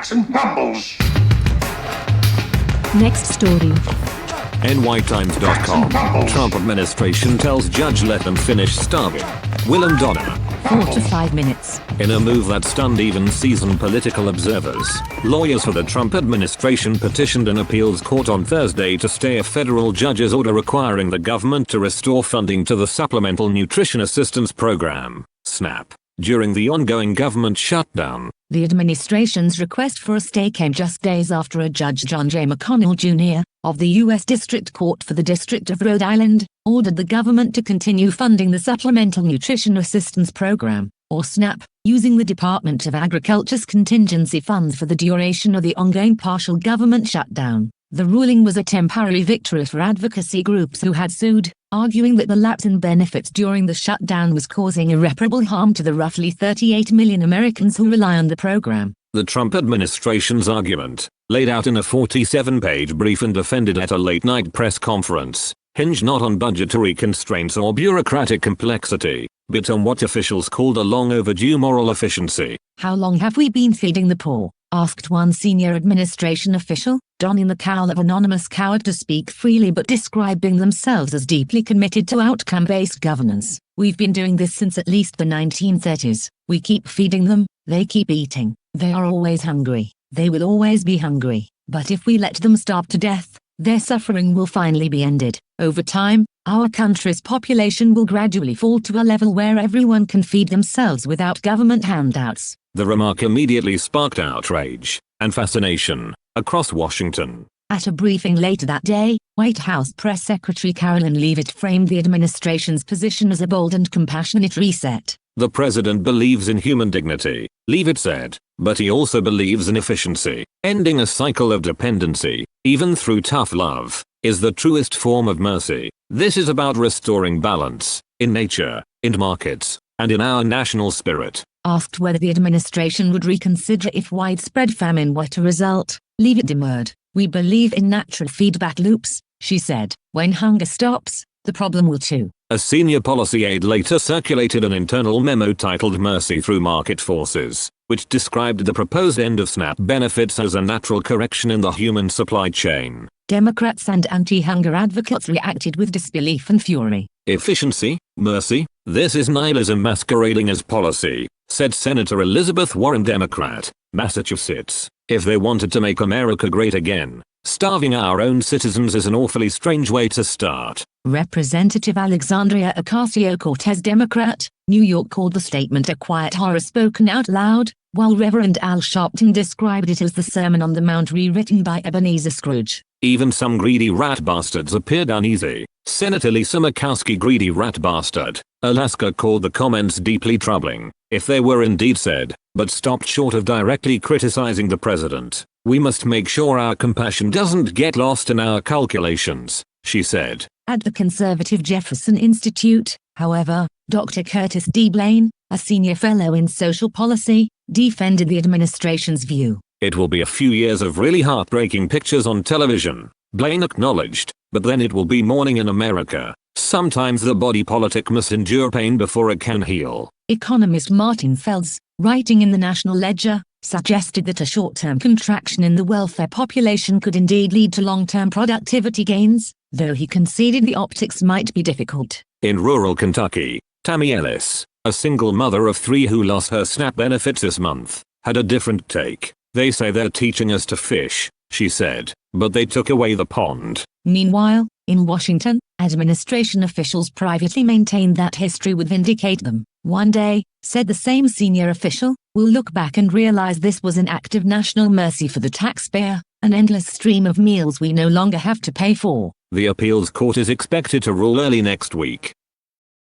cracks and crumbles. Next story. NYTimes.com. Trump administration tells judge let them finish starving. Willem Donner. 4 to 5 minutes. In a move that stunned even seasoned political observers, lawyers for the Trump administration petitioned an appeals court on Thursday to stay a federal judge's order requiring the government to restore funding to the Supplemental Nutrition Assistance Program, SNAP, during the ongoing government shutdown. The administration's request for a stay came just days after a Judge John J. McConnell Jr. of the U.S. District Court for the District of Rhode Island ordered the government to continue funding the Supplemental Nutrition Assistance Program, or SNAP, using the Department of Agriculture's contingency funds for the duration of the ongoing partial government shutdown. The ruling was a temporary victory for advocacy groups who had sued, arguing that the lapse in benefits during the shutdown was causing irreparable harm to the roughly 38 million Americans who rely on the program. The Trump administration's argument, laid out in a 47-page brief and defended at a late-night press conference, hinged not on budgetary constraints or bureaucratic complexity, but on what officials called a long-overdue moral efficiency. How long have we been feeding the poor? Asked one senior administration official, donning the cowl of anonymous coward to speak freely but describing themselves as deeply committed to outcome-based governance. We've been doing this since at least the 1930s. We keep feeding them, they keep eating. They are always hungry. They will always be hungry. But if we let them starve to death, their suffering will finally be ended. Over time, our country's population will gradually fall to a level where everyone can feed themselves without government handouts. The remark immediately sparked outrage and fascination across Washington. At a briefing later that day, White House Press Secretary Carolyn Leavitt framed the administration's position as a bold and compassionate reset. The president believes in human dignity, Leavitt said, but he also believes in efficiency. Ending a cycle of dependency, even through tough love, is the truest form of mercy. This is about restoring balance, in nature, in markets, and in our national spirit. Asked whether the administration would reconsider if widespread famine were to result, Leavitt demurred. We believe in natural feedback loops, she said. When hunger stops, the problem will too. A senior policy aide later circulated an internal memo titled Mercy Through Market Forces, which described the proposed end of SNAP benefits as a natural correction in the human supply chain. Democrats and anti-hunger advocates reacted with disbelief and fury. Efficiency, mercy, this is nihilism masquerading as policy, said Senator Elizabeth Warren, Democrat, Massachusetts. If they wanted to make America great again, starving our own citizens is an awfully strange way to start. Representative Alexandria Ocasio-Cortez, Democrat, New York, called the statement a quiet horror spoken out loud, while Reverend Al Sharpton described it as the Sermon on the Mount rewritten by Ebenezer Scrooge. Even some greedy rat bastards appeared uneasy. Senator Lisa Murkowski, greedy rat bastard, Alaska, called the comments deeply troubling, if they were indeed said, but stopped short of directly criticizing the president. We must make sure our compassion doesn't get lost in our calculations, she said. At the conservative Jefferson Institute, however, Dr. Curtis D. Blaine, a senior fellow in social policy, defended the administration's view. It will be a few years of really heartbreaking pictures on television, Blaine acknowledged, but then it will be morning in America. Sometimes the body politic must endure pain before it can heal. Economist Martin Felds, writing in the National Ledger, suggested that a short-term contraction in the welfare population could indeed lead to long-term productivity gains, though he conceded the optics might be difficult. In rural Kentucky, Tammy Ellis, a single mother of 3 who lost her SNAP benefits this month, had a different take. They say they're teaching us to fish, she said, but they took away the pond. Meanwhile, in Washington, administration officials privately maintained that history would vindicate them. One day, said the same senior official, we'll look back and realize this was an act of national mercy for the taxpayer, an endless stream of meals we no longer have to pay for. The appeals court is expected to rule early next week.